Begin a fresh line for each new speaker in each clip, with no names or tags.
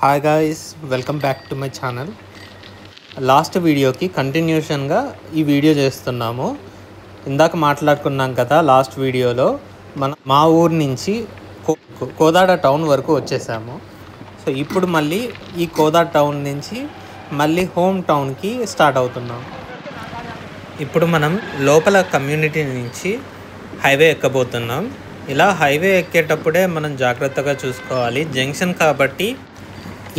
Hi guys, welcome back to my channel. Last వీడియోకి కంటిన్యూషన్గా ఈ video చేస్తున్నాము. ఇందాక మాట్లాడుకున్నాం కదా, లాస్ట్ వీడియోలో మా ఊరు నుంచి కోదాడ టౌన్ వరకు వచ్చేసాము. సో ఇప్పుడు మళ్ళీ ఈ కోదాడ టౌన్ నుంచి మళ్ళీ హోమ్ టౌన్కి స్టార్ట్ అవుతున్నాం. ఇప్పుడు మనం లోపల కమ్యూనిటీ నుంచి హైవే ఎక్కబోతున్నాం. ఇలా హైవే ఎక్కేటప్పుడే మనం జాగ్రత్తగా చూసుకోవాలి. జంక్షన్ కాబట్టి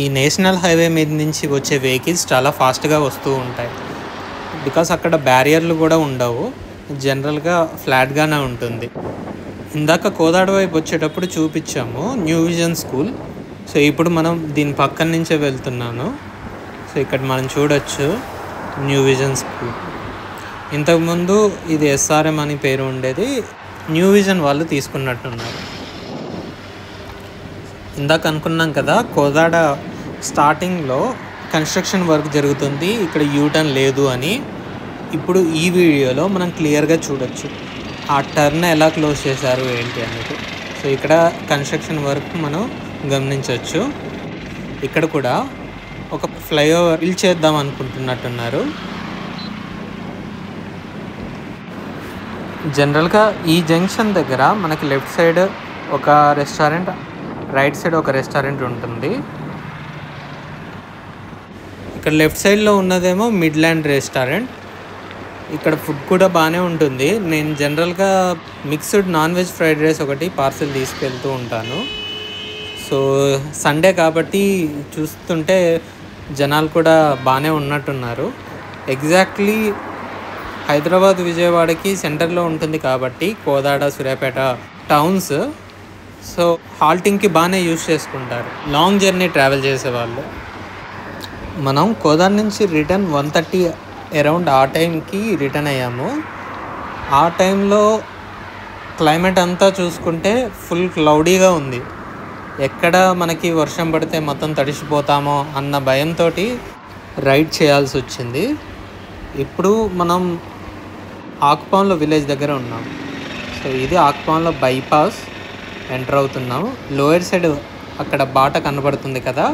ఈ నేషనల్ హైవే మీద నుంచి వచ్చే వెహికల్స్ చాలా ఫాస్ట్గా వస్తూ ఉంటాయి. బికాస్ అక్కడ బ్యారియర్లు కూడా ఉండవు, జనరల్గా ఫ్లాట్గానే ఉంటుంది. ఇందాక కోదాడ వైపు వచ్చేటప్పుడు చూపించాము న్యూ విజన్ స్కూల్. సో ఇప్పుడు మనం దీని పక్కన నుంచే వెళ్తున్నాను. సో ఇక్కడ మనం చూడొచ్చు న్యూ విజన్ స్కూల్. ఇంతకుముందు ఇది SRM అని పేరు ఉండేది, న్యూ విజన్ వాళ్ళు తీసుకున్నట్టున్నారు. ఇందాక అనుకున్నాం కదా, కోదాడ స్టార్టింగ్లో కన్స్ట్రక్షన్ వర్క్ జరుగుతుంది, ఇక్కడ యూటర్న్ లేదు అని. ఇప్పుడు ఈ వీడియోలో మనం క్లియర్గా చూడొచ్చు ఆ టర్న్ ఎలా క్లోజ్ చేశారు ఏంటి అనేది. సో ఇక్కడ కన్స్ట్రక్షన్ వర్క్ మనం గమనించవచ్చు. ఇక్కడ కూడా ఒక ఫ్లైఓవర్ బిల్డ్ చేద్దాం అనుకుంటున్నట్టున్నారు. జనరల్గా ఈ జంక్షన్ దగ్గర మనకి లెఫ్ట్ సైడ్ ఒక రెస్టారెంట్, రైట్ సైడ్ ఒక రెస్టారెంట్ ఉంటుంది. ఇక్కడ లెఫ్ట్ సైడ్లో ఉన్నదేమో మిడ్లాండ్ రెస్టారెంట్. ఇక్కడ ఫుడ్ కూడా బాగానే ఉంటుంది. నేను జనరల్గా mixed non veg fried rice ఒకటి పార్సెల్ తీసుకెళ్తూ ఉంటాను. సో సండే కాబట్టి చూస్తుంటే జనాలు కూడా బాగానే ఉన్నట్టున్నారు. ఎగ్జాక్ట్లీ హైదరాబాద్ విజయవాడకి సెంటర్లో ఉంటుంది కాబట్టి కోదాడ, సూర్యాపేట టౌన్స్. సో హాల్టింగ్కి బాగానే యూజ్ చేసుకుంటారు లాంగ్ జర్నీ ట్రావెల్ చేసేవాళ్ళు. మనం కోదాడ నుంచి రిటర్న్ 1:30 అరౌండ్ ఆ టైంకి రిటర్న్ అయ్యాము. ఆ టైంలో క్లైమేట్ అంతా చూసుకుంటే ఫుల్ క్లౌడీగా ఉంది. ఎక్కడ మనకి వర్షం పడితే మొత్తం తడిసిపోతామో అన్న భయంతో రైడ్ చేయాల్సి వచ్చింది. ఇప్పుడు మనం ఆకుపాంలో విలేజ్ దగ్గర ఉన్నాం. సో ఇది ఆకుపాంలో బైపాస్ ఎంటర్ అవుతున్నాం. లోయర్ సైడ్ అక్కడ బాట కనబడుతుంది కదా,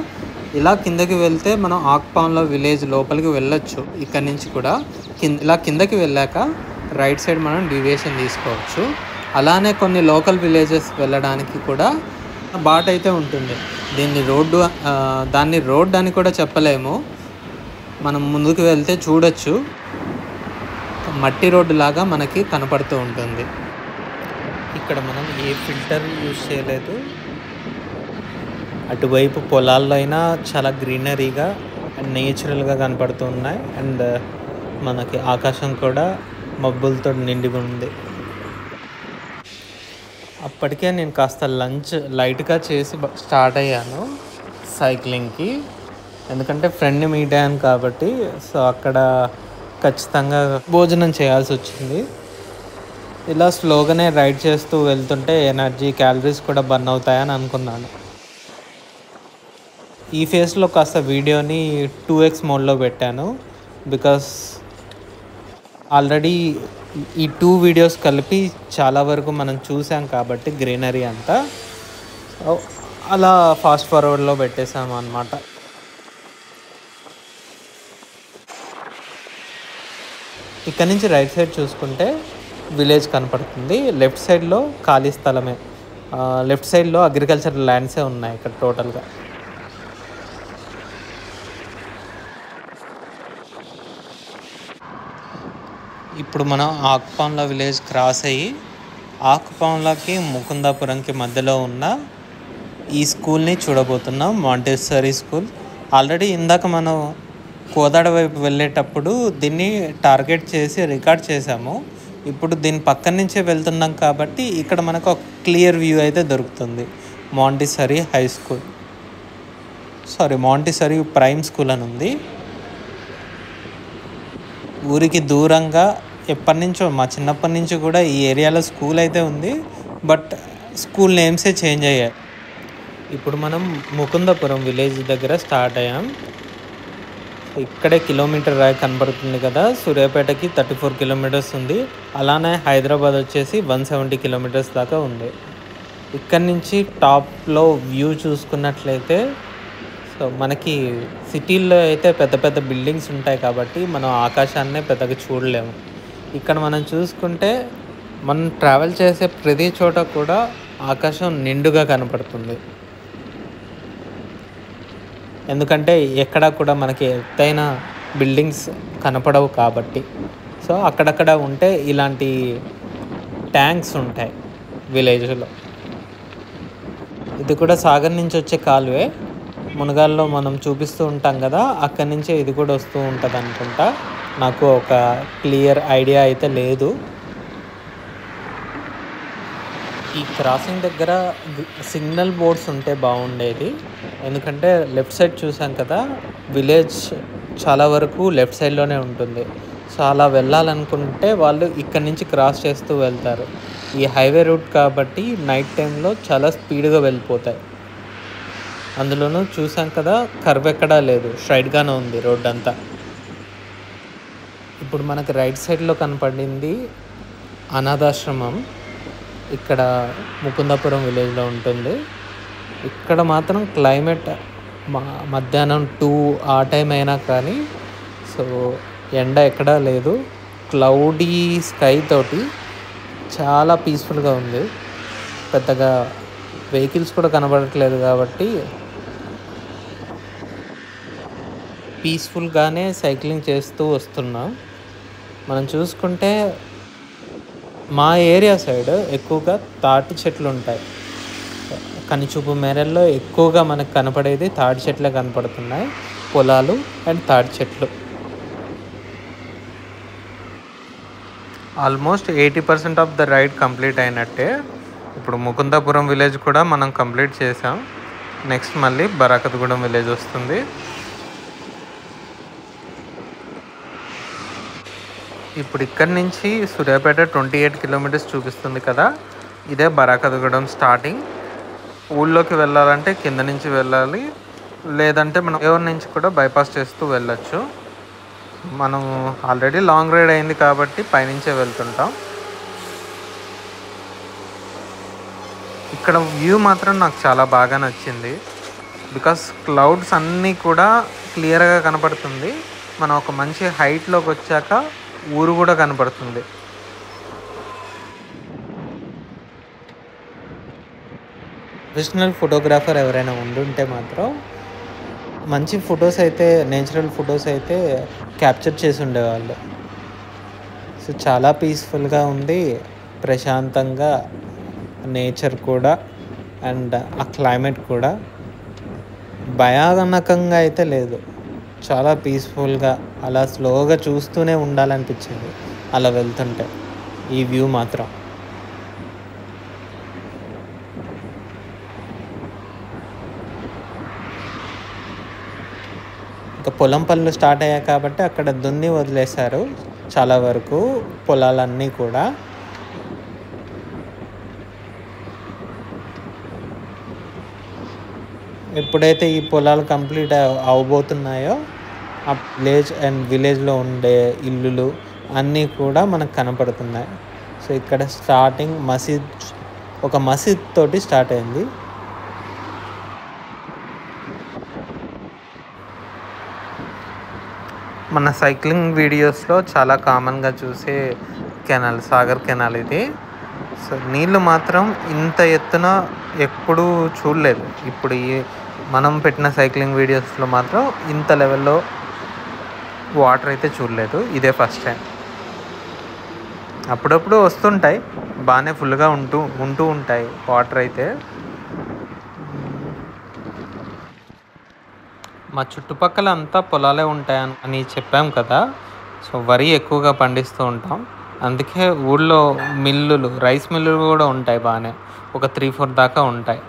ఇలా కిందకి వెళ్తే మనం ఆకుపాంలో విలేజ్ లోపలికి వెళ్ళొచ్చు. ఇక్కడ నుంచి కూడా ఇలా కిందకి వెళ్ళాక రైట్ సైడ్ మనం డీవియేషన్ తీసుకోవచ్చు. అలానే కొన్ని లోకల్ విలేజెస్ వెళ్ళడానికి కూడా బాట అయితే ఉంటుంది. దాన్ని రోడ్డు అని కూడా చెప్పలేము. మనం ముందుకు వెళ్తే చూడొచ్చు, మట్టి రోడ్డు లాగా మనకి కనపడుతూ ఉంటుంది. ఇక్కడ మనం ఏ ఫిల్టర్ యూజ్ చేయలేదు. అటువైపు పొలాల్లో అయినా చాలా గ్రీనరీగా అండ్ నేచురల్గా కనపడుతున్నాయి. అండ్ మనకి ఆకాశం కూడా మబ్బులతో నిండి ఉంది. అప్పటికే నేను కాస్త లంచ్ లైట్గా చేసి స్టార్ట్ అయ్యాను సైక్లింగ్కి. ఎందుకంటే ఫ్రెండ్ని మీట్ అయ్యాను కాబట్టి. సో అక్కడ ఖచ్చితంగా భోజనం చేయాల్సి వచ్చింది. ఇలా స్లోగానే రైడ్ చేస్తూ వెళ్తుంటే ఎనర్జీ, క్యాలరీస్ కూడా బర్న్ అవుతాయని అనుకున్నాను. ఈ ఫేస్లో కాస్త వీడియోని 2x మోడ్లో పెట్టాను. బికాస్ ఆల్రెడీ ఈ 2 వీడియోస్ కలిపి చాలా వరకు మనం చూసాం కాబట్టి గ్రీనరీ అంతా అలా ఫాస్ట్ ఫార్వర్డ్లో పెట్టేసాము అన్నమాట. ఇక్కడ నుంచి రైట్ సైడ్ చూసుకుంటే విలేజ్ కనపడుతుంది. లెఫ్ట్ సైడ్లో ఖాళీ స్థలమే. లెఫ్ట్ సైడ్లో అగ్రికల్చర్ ల్యాండ్సే ఉన్నాయి ఇక్కడ టోటల్గా. ఇప్పుడు మనం ఆకుపాంల విలేజ్ క్రాస్ అయ్యి ఆకుపాంలకి ముకుందాపురంకి మధ్యలో ఉన్న ఈ స్కూల్ని చూడబోతున్నాం, మాంటెసరీ స్కూల్. ఆల్రెడీ ఇందాక మనం కోదాడ వైపు వెళ్ళేటప్పుడు దీన్ని టార్గెట్ చేసి రికార్డ్ చేసాము. ఇప్పుడు దీని పక్కన నుంచే వెళ్తున్నాం కాబట్టి ఇక్కడ మనకు ఒక క్లియర్ వ్యూ అయితే దొరుకుతుంది. Montessori high school, Montessori prime school అని ఉంది. ఊరికి దూరంగా ఎప్పటి నుంచో, మా చిన్నప్పటి నుంచి కూడా ఈ ఏరియాలో స్కూల్ అయితే ఉంది, బట్ స్కూల్ నేమ్సే చేంజ్ అయ్యాయి. ఇప్పుడు మనం ముకుందాపురం విలేజ్ దగ్గర స్టార్ట్ అయ్యాం. ఇక్కడే కిలోమీటర్ రాయి కనబడుతుంది కదా, సూర్యాపేటకి 34 కిలోమీటర్స్ ఉంది. అలానే హైదరాబాద్ వచ్చేసి 170 కిలోమీటర్స్ దాకా ఉంది. ఇక్కడి నుంచి టాప్లో వ్యూ చూసుకున్నట్లయితే సో మనకి సిటీల్లో అయితే పెద్ద పెద్ద బిల్డింగ్స్ ఉంటాయి కాబట్టి మనం ఆకాశాన్నే పెద్దగా చూడలేము. ఇక్కడ మనం చూసుకుంటే మనం ట్రావెల్ చేసే ప్రతి చోట కూడా ఆకాశం నిండుగా కనపడుతుంది. ఎందుకంటే ఎక్కడ కూడా మనకి ఎత్తైన బిల్డింగ్స్ కనపడవు కాబట్టి. సో అక్కడక్కడ ఉంటే ఇలాంటి ట్యాంక్స్ ఉంటాయి విలేజ్లో. ఇది కూడా సాగర్ నుంచి వచ్చే కాలువే. మునగాల్లో మనం చూపిస్తూ ఉంటాం కదా, అక్కడి నుంచే ఇది కూడా వస్తూ ఉంటుంది అనుకుంటా. నాకు ఒక క్లియర్ ఐడియా అయితే లేదు. ఈ క్రాసింగ్ దగ్గర సిగ్నల్ బోర్డ్స్ ఉంటే బాగుండేది. ఎందుకంటే లెఫ్ట్ సైడ్ చూసాం కదా, విలేజ్ చాలా వరకు లెఫ్ట్ సైడ్లోనే ఉంటుంది. సో అలా వెళ్ళాలనుకుంటే వాళ్ళు ఇక్కడి నుంచి క్రాస్ చేస్తూ వెళ్తారు. ఈ హైవే రూట్ కాబట్టి నైట్ టైంలో చాలా స్పీడ్గా వెళ్ళిపోతాయి. అందులోనూ చూసాం కదా, కర్వ్ ఎక్కడా లేదు, స్ట్రైట్గానే ఉంది రోడ్ అంతా. ఇప్పుడు మనకి రైట్ సైడ్లో కనపడింది అనాథాశ్రమం. ఇక్కడ ముకుందాపురం విలేజ్లో ఉంటుంది. ఇక్కడ మాత్రం క్లైమేట్ మధ్యాహ్నం 2 ఆ టైం అయినా కానీ సో ఎండ ఎక్కడా లేదు. క్లౌడీ స్కై తోటి చాలా పీస్ఫుల్గా ఉంది. పెద్దగా వెహికల్స్ కూడా కనబడట్లేదు కాబట్టి పీస్ఫుల్గానే సైక్లింగ్ చేస్తూ వస్తున్నాం. మనం చూసుకుంటే మా ఏరియా సైడ్ ఎక్కువగా తాటి చెట్లు ఉంటాయి. కనిచూపు మేరల్లో ఎక్కువగా మనకు కనపడేది తాటి చెట్లే కనపడుతున్నాయి. పొలాలు అండ్ తాటి చెట్లు. Almost 80% of the ride complete అయినట్టే. ఇప్పుడు ముకుందాపురం విలేజ్ కూడా మనం కంప్లీట్ చేసాం. నెక్స్ట్ మళ్ళీ బరాకత్గూడెం విలేజ్ వస్తుంది. ఇప్పుడు ఇక్కడి నుంచి సూర్యాపేట 28 కిలోమీటర్స్ చూపిస్తుంది కదా, ఇదే బరాకత్గూడెం స్టార్టింగ్. ఊళ్ళోకి వెళ్ళాలంటే కింద నుంచి వెళ్ళాలి, లేదంటే మనం ఎవరి నుంచి కూడా బైపాస్ చేస్తూ వెళ్ళొచ్చు. మనం ఆల్రెడీ లాంగ్ రైడ్ అయింది కాబట్టి పైనుంచే వెళ్తుంటాం. ఇక్కడ వ్యూ మాత్రం నాకు చాలా బాగా నచ్చింది. బికాస్ క్లౌడ్స్ అన్నీ కూడా క్లియర్గా కనపడుతుంది. మనం ఒక మంచి హైట్లోకి వచ్చాక ఊరు కూడా కనపడుతుంది. ప్రొఫెషనల్ ఫోటోగ్రాఫర్ ఎవరైనా ఉండుంటే మాత్రం మంచి ఫొటోస్ అయితే, నేచురల్ ఫొటోస్ అయితే క్యాప్చర్ చేసి ఉండేవాళ్ళు. సో చాలా పీస్ఫుల్గా ఉంది, ప్రశాంతంగా నేచర్ కూడా అండ్ ఆ క్లైమేట్ కూడా భయానకంగా అయితే లేదు. చాలా పీస్ఫుల్గా అలా స్లోగా చూస్తూనే ఉండాలనిపించింది అలా వెళ్తుంటే ఈ వ్యూ మాత్రం. ఇంకా పొలం పనులు స్టార్ట్ అయ్యాయి కాబట్టి అక్కడ దున్ని వదిలేశారు చాలా వరకు పొలాలన్నీ కూడా. ఎప్పుడైతే ఈ పొలాలు కంప్లీట్ అవబోతున్నాయో ఆ విలేజ్లో ఉండే ఇల్లులు అన్నీ కూడా మనకు కనపడుతున్నాయి. సో ఇక్కడ స్టార్టింగ్ ఒక మసీద్ తోటి స్టార్ట్ అయింది. మన సైక్లింగ్ వీడియోస్లో చాలా కామన్గా చూసే కెనాల్ సాగర్ కెనాల్ ఇది. సో నీళ్ళు మాత్రం ఇంత ఎత్తున ఎప్పుడూ చూడలేదు. ఇప్పుడు మనం పెట్టిన సైక్లింగ్ వీడియోస్లో మాత్రం ఇంత లెవెల్లో వాటర్ అయితే చూడలేదు. ఇదే ఫస్ట్ టైం. అప్పుడప్పుడు వస్తుంటాయి, బాగానే ఫుల్గా ఉంటూ ఉంటాయి వాటర్ అయితే. మా చుట్టుపక్కల అంతా పొలాలే ఉంటాయని చెప్పాం కదా. సో వరి ఎక్కువగా పండిస్తూ ఉంటాం. అందుకే ఊళ్ళో రైస్ మిల్లులు కూడా ఉంటాయి బాగానే, ఒక 3-4 దాకా ఉంటాయి.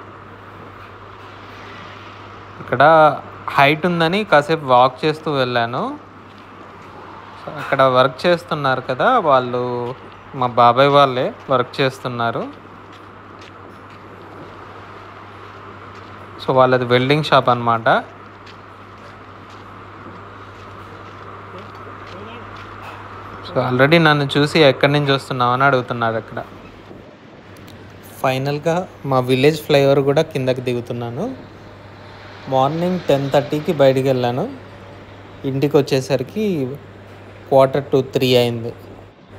ఇక్కడ హైట్ ఉందని కాసేపు వాక్ చేస్తూ వెళ్ళాను. అక్కడ వర్క్ చేస్తున్నారు కదా వాళ్ళు, మా బాబాయ్ వాళ్ళే వర్క్ చేస్తున్నారు. సో వాళ్ళది వెల్డింగ్ షాప్ అన్నమాట. సో ఆల్రెడీ నన్ను చూసి ఎక్కడి నుంచి వస్తున్నావు అని అడుగుతున్నారు అక్కడ. ఫైనల్గా మా విలేజ్ ఫ్లైఓవర్ కూడా కిందకి దిగుతున్నాను. మార్నింగ్ 10:30కి బయటికి వెళ్ళాను. ఇంటికి వచ్చేసరికి 2:45 అయింది.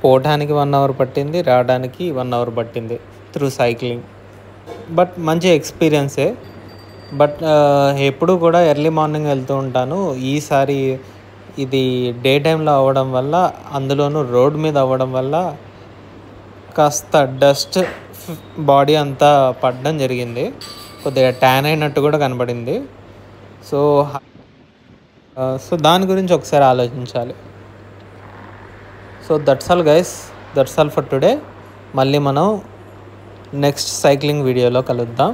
పోవటానికి 1 అవర్ పట్టింది, రావడానికి 1 అవర్ పట్టింది త్రూ సైక్లింగ్. బట్ మంచి ఎక్స్పీరియన్సే. బట్ ఎప్పుడు కూడా ఎర్లీ మార్నింగ్ వెళ్తూ ఉంటాను. ఈసారి ఇది డే టైంలో అవ్వడం వల్ల, అందులోనూ రోడ్ మీద అవ్వడం వల్ల కాస్త డస్ట్ బాడీ అంతా పడడం జరిగింది. కొద్దిగా ట్యాన్ అయినట్టు కూడా కనబడింది. సో దాని గురించి ఒకసారి ఆలోచించాలి. So that's all guys, that's all for today. మళ్ళీ మనం నెక్స్ట్ సైక్లింగ్ వీడియోలో కలుద్దాం.